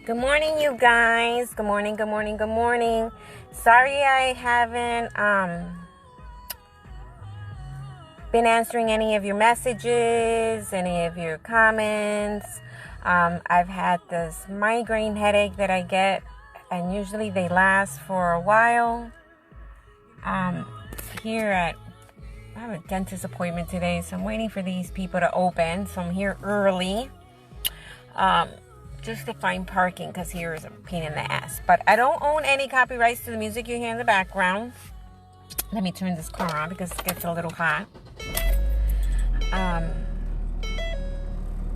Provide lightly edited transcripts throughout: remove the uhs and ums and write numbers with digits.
Good morning, you guys. Good morning, good morning, good morning. Sorry I haven't been answering any of your messages, any of your comments. I've had this migraine headache that I get, and usually they last for a while. I have a dentist appointment today, so I'm waiting for these people to open. So I'm here early. Just to find parking, because here is a pain in the ass. But I don't own any copyrights to the music you hear in the background. Let me turn this car on because it gets a little hot. I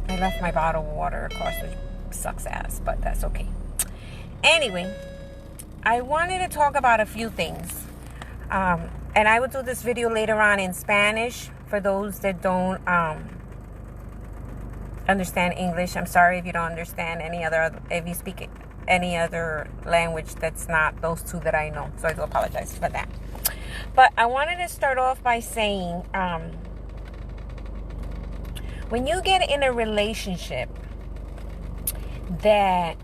left my bottle of water across, which sucks ass, but that's okay. Anyway, I wanted to talk about a few things. And I will do this video later on in Spanish for those that don't understand English. I'm sorry if you don't understand if you speak any other language that's not those two that I know. So I do apologize for that. But I wanted to start off by saying, when you get in a relationship that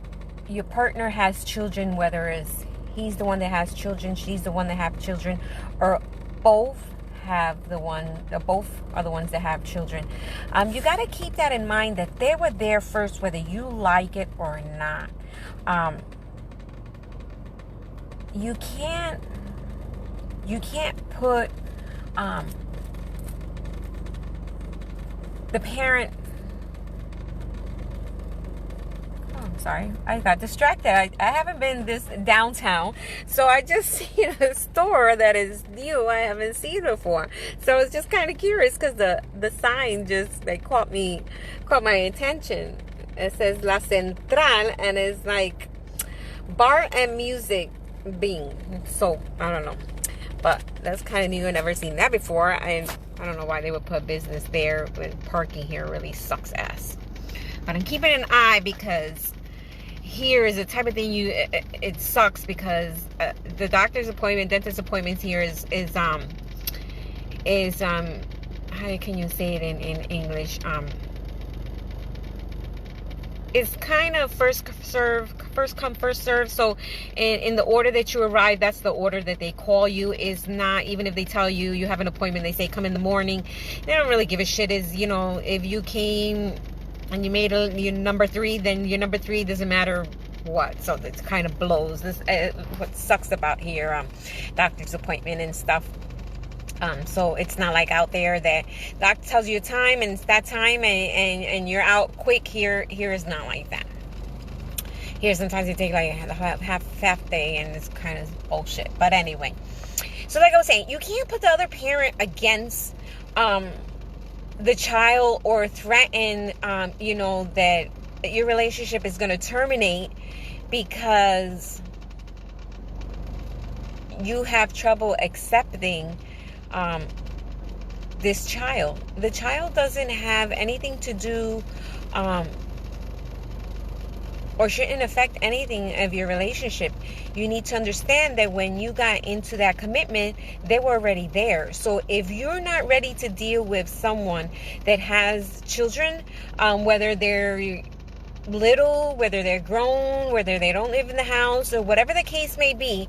your partner has children, whether it's he's the one that has children, she's the one that have children, or both are the ones that have children, you got to keep that in mind, that they were there first, whether you like it or not. You can't put the parent. Sorry, I got distracted. I haven't been this downtown, so I just seen a store that is new. I haven't seen before, so I was just kind of curious because the sign just caught my attention. It says La Central, and it's like bar and music being. So I don't know, but that's kind of new. I never seen that before. I don't know why they would put business there when parking here really sucks ass. But I'm keeping an eye because here is the type of thing it sucks, because the doctor's appointment, dentist appointments here is how can you say it in English? It's kind of first come, first serve. So in the order that you arrive, that's the order that they call you. Is not, even if they tell you you have an appointment, they say come in the morning. They don't really give a shit. If you came and you made your number 3, then your number 3 doesn't matter what. So it kind of blows. This what sucks about here, doctor's appointment and stuff. So it's not like out there that doctor tells you a time and it's that time and you're out quick. Here is not like that. Here sometimes they take like a half day, and it's kind of bullshit. But anyway, so like I was saying, you can't put the other parent against the child or threaten that your relationship is going to terminate because you have trouble accepting this child. The child doesn't have anything to do or shouldn't affect anything of your relationship. You need to understand that when you got into that commitment, they were already there. So if you're not ready to deal with someone that has children, whether they're little, whether they're grown, whether they don't live in the house, or whatever the case may be,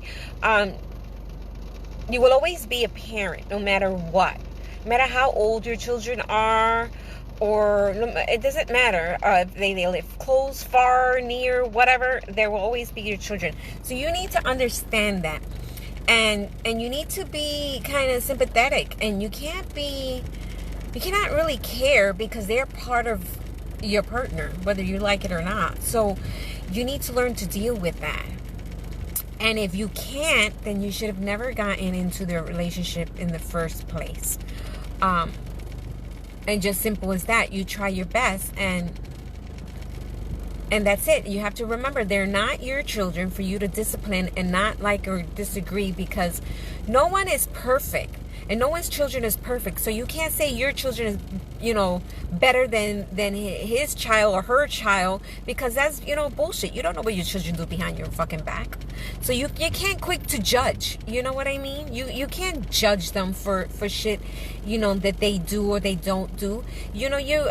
you will always be a parent no matter what. No matter how old your children are, or it doesn't matter if they live close, far, near, whatever, there will always be your children. So you need to understand that, and you need to be kind of sympathetic, and you cannot really care because they're part of your partner, whether you like it or not. So you need to learn to deal with that. And if you can't, then you should have never gotten into the relationship in the first place. And just simple as that. You try your best, and that's it. You have to remember, they're not your children for you to discipline and not like or disagree, because no one is perfect and no one's children is perfect. So you can't say your children is, better than his child or her child, because that's, bullshit. You don't know what your children do behind your fucking back. So you can't quick to judge. You know what I mean? You can't judge them for shit, that they do or they don't do. You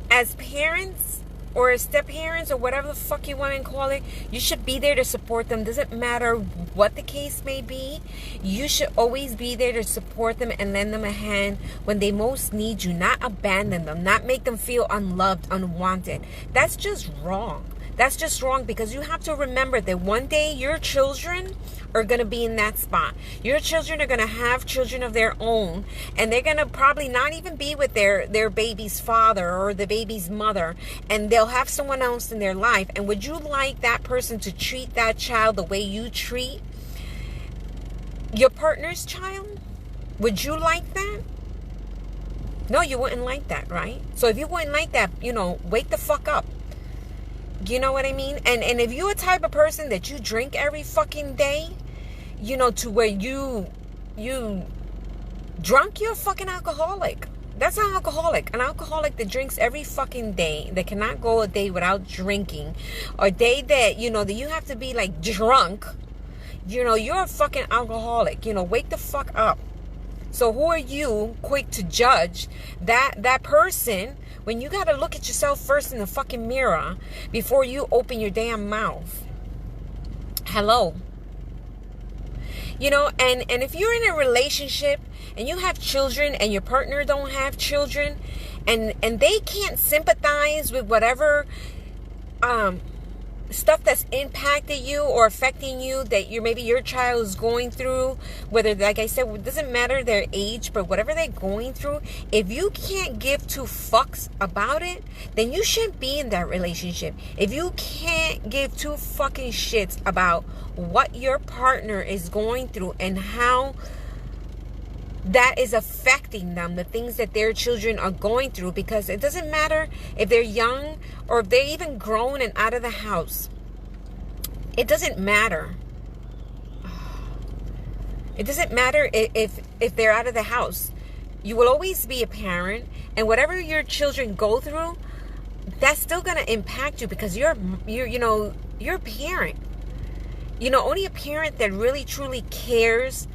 as parents, or step parents or whatever the fuck you want to call it, you should be there to support them. Doesn't matter what the case may be. You should always be there to support them and lend them a hand when they most need you. Not abandon them, not make them feel unloved, unwanted. That's just wrong. That's just wrong, because you have to remember that one day your children are going to be in that spot. Your children are going to have children of their own, and they're going to probably not even be with their baby's father or the baby's mother, and they'll have someone else in their life. And would you like that person to treat that child the way you treat your partner's child? Would you like that? No, you wouldn't like that, right? So if you wouldn't like that, wake the fuck up. You know what I mean? And if you're a type of person that you drink every fucking day, to where you drunk, you're a fucking alcoholic. That's an alcoholic. An alcoholic that drinks every fucking day, that cannot go a day without drinking, or a day that, that you have to be like drunk, you're a fucking alcoholic. Wake the fuck up. So who are you quick to judge that person when you got to look at yourself first in the fucking mirror before you open your damn mouth? Hello. And if you're in a relationship and you have children and your partner don't have children, and they can't sympathize with whatever stuff that's impacted you or affecting you that maybe your child is going through, whether, like I said, it doesn't matter their age, but whatever they're going through, if you can't give two fucks about it, then you shouldn't be in that relationship. If you can't give two fucking shits about what your partner is going through and how that is affecting them, the things that their children are going through, because it doesn't matter if they're young or if they're even grown and out of the house. It doesn't matter. It doesn't matter if they're out of the house. You will always be a parent, and whatever your children go through, that's still going to impact you, because you're a parent. Only a parent that really truly cares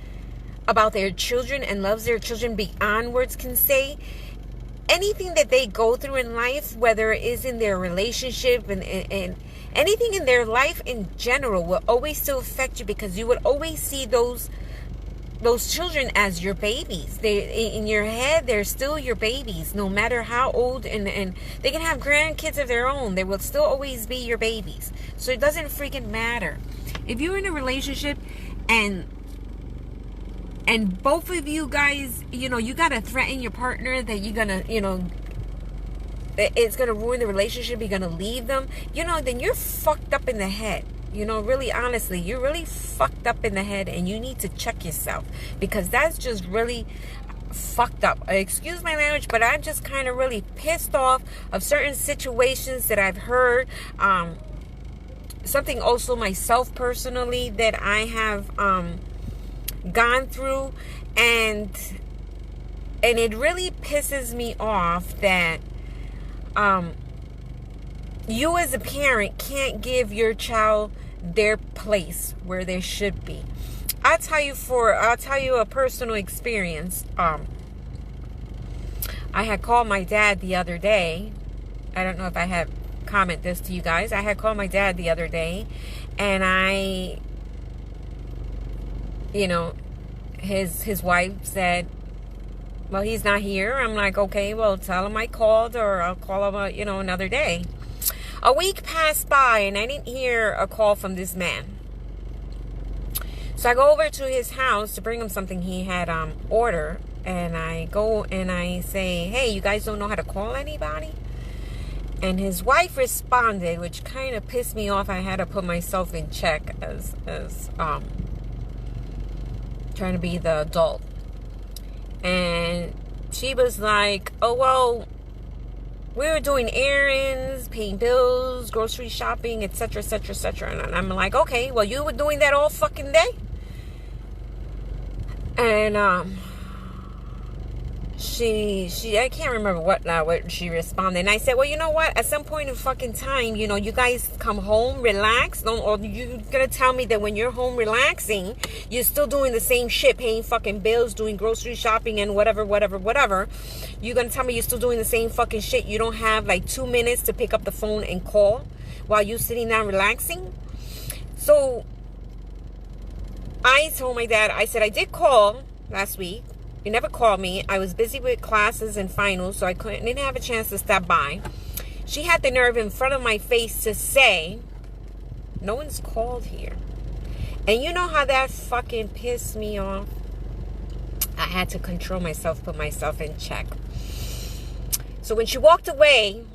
about their children and loves their children beyond words can say anything that they go through in life, whether it is in their relationship and anything in their life in general, will always still affect you, because you would always see those children as your babies. They, in your head, they're still your babies, no matter how old, and they can have grandkids of their own. They will still always be your babies. So it doesn't freaking matter. If you're in a relationship and both of you guys, you gotta threaten your partner that you're gonna, that it's gonna ruin the relationship, you're gonna leave them, then you're fucked up in the head. Really honestly, you're really fucked up in the head, and you need to check yourself, because that's just really fucked up. Excuse my language, but I'm just kind of really pissed off of certain situations that I've heard. Something also myself personally that I have gone through, and it really pisses me off that you as a parent can't give your child their place where they should be. I'll tell you a personal experience. I had called my dad the other day. I don't know if I had commented this to you guys. I had called my dad the other day, and his wife said, well, he's not here. I'm like, okay, well, tell him I called, or I'll call him another day. A week passed by, and I didn't hear a call from this man. So I go over to his house to bring him something he had ordered, and I go and I say, hey, you guys don't know how to call anybody? And his wife responded, which kind of pissed me off. I had to put myself in check as trying to be the adult. And she was like, oh, well, we were doing errands, paying bills, grocery shopping, etc., etc., etc. And I'm like, okay, well, you were doing that all fucking day? And I can't remember what she responded. And I said, well, you know what? At some point in fucking time, you know, you guys come home, relax. Or you gonna tell me that when you're home relaxing, you're still doing the same shit, paying fucking bills, doing grocery shopping and whatever. You're gonna tell me you're still doing the same fucking shit. You don't have like 2 minutes to pick up the phone and call while you're sitting down relaxing. So I told my dad, I said, I did call last week. You never called me. I was busy with classes and finals, so I didn't have a chance to stop by. She had the nerve in front of my face to say, no one's called here. And you know how that fucking pissed me off? I had to control myself, put myself in check. So when she walked away,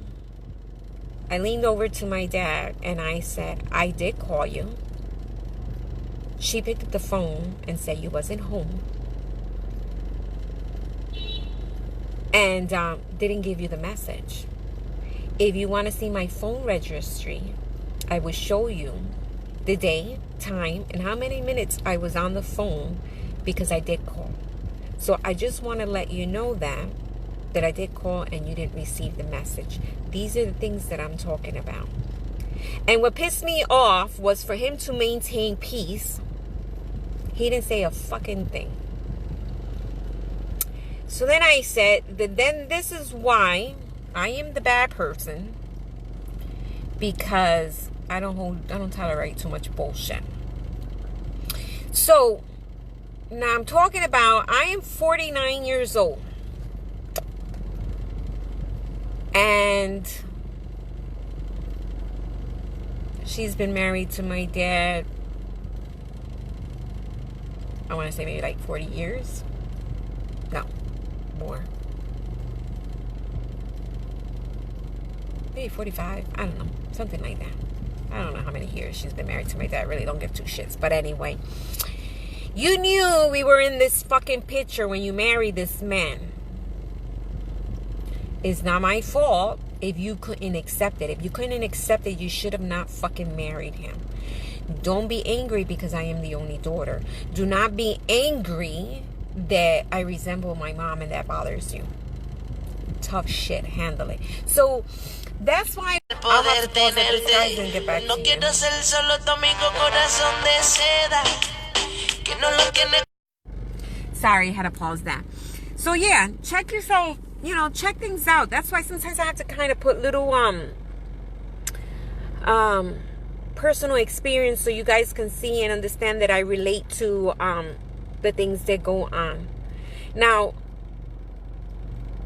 I leaned over to my dad and I said, I did call you. She picked up the phone and said you wasn't home. And didn't give you the message. If you want to see my phone registry, I will show you the day, time, and how many minutes I was on the phone because I did call. So I just want to let you know that I did call and you didn't receive the message. These are the things that I'm talking about. And what pissed me off was for him to maintain peace. He didn't say a fucking thing. So then I said that then this is why I am the bad person, because I don't tolerate too much bullshit. So now I'm talking about, I am 49 years old. And she's been married to my dad, I want to say maybe like 40 years. No. More. Maybe 45. I don't know. Something like that. I don't know how many years she's been married to my dad. I really don't give two shits. But anyway, you knew we were in this fucking picture when you married this man. It's not my fault if you couldn't accept it. If you couldn't accept it, you should have not fucking married him. Don't be angry because I am the only daughter. Do not be angry that I resemble my mom and that bothers you. Tough shit, handle it. So that's why I'll have to pause at this time and get back to you. Sorry, I had to pause that. So yeah, check yourself, you know, check things out. That's why sometimes I have to kind of put little personal experience so you guys can see and understand that I relate to the things that go on. Now,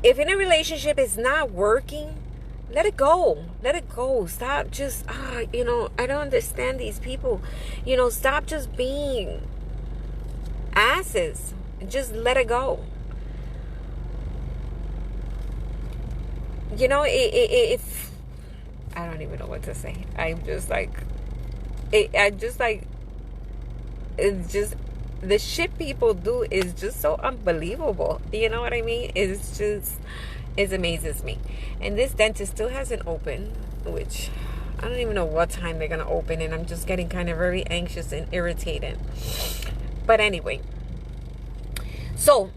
if in a relationship it's not working, let it go. Let it go. Stop just, you know, I don't understand these people. You know, stop just being asses. Just let it go. You know, if I don't even know what to say. I'm just like, it's just, the shit people do is just so unbelievable. You know what I mean? It amazes me. And this dentist still hasn't opened, which I don't even know what time they're going to open. And I'm just getting kind of very anxious and irritated. But anyway. So,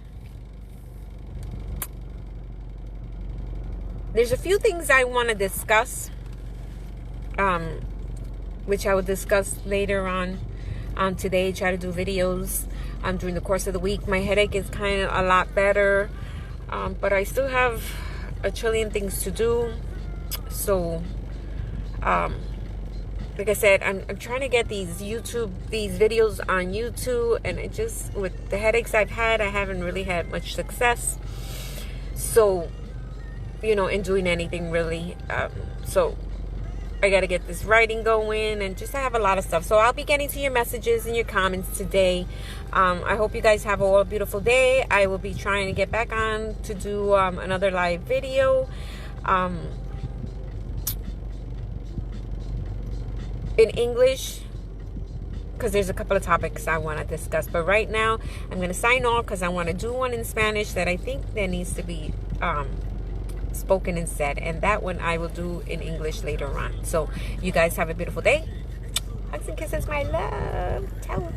there's a few things I want to discuss. Which I will discuss later on today. Try to do videos during the course of the week. My headache is kind of a lot better, but I still have a trillion things to do. So like I said, I'm trying to get these videos on YouTube, and it just, with the headaches I've had, I haven't really had much success. So, you know, in doing anything really. So I got to get this writing going, and just I have a lot of stuff. So I'll be getting to your messages and your comments today. I hope you guys have a beautiful day. I will be trying to get back on to do another live video. In English, because there's a couple of topics I want to discuss. But right now, I'm going to sign off because I want to do one in Spanish that I think that needs to be spoken and said, and that one I will do in English later on. So you guys have a beautiful day. Hugs and kisses, my love. Ciao.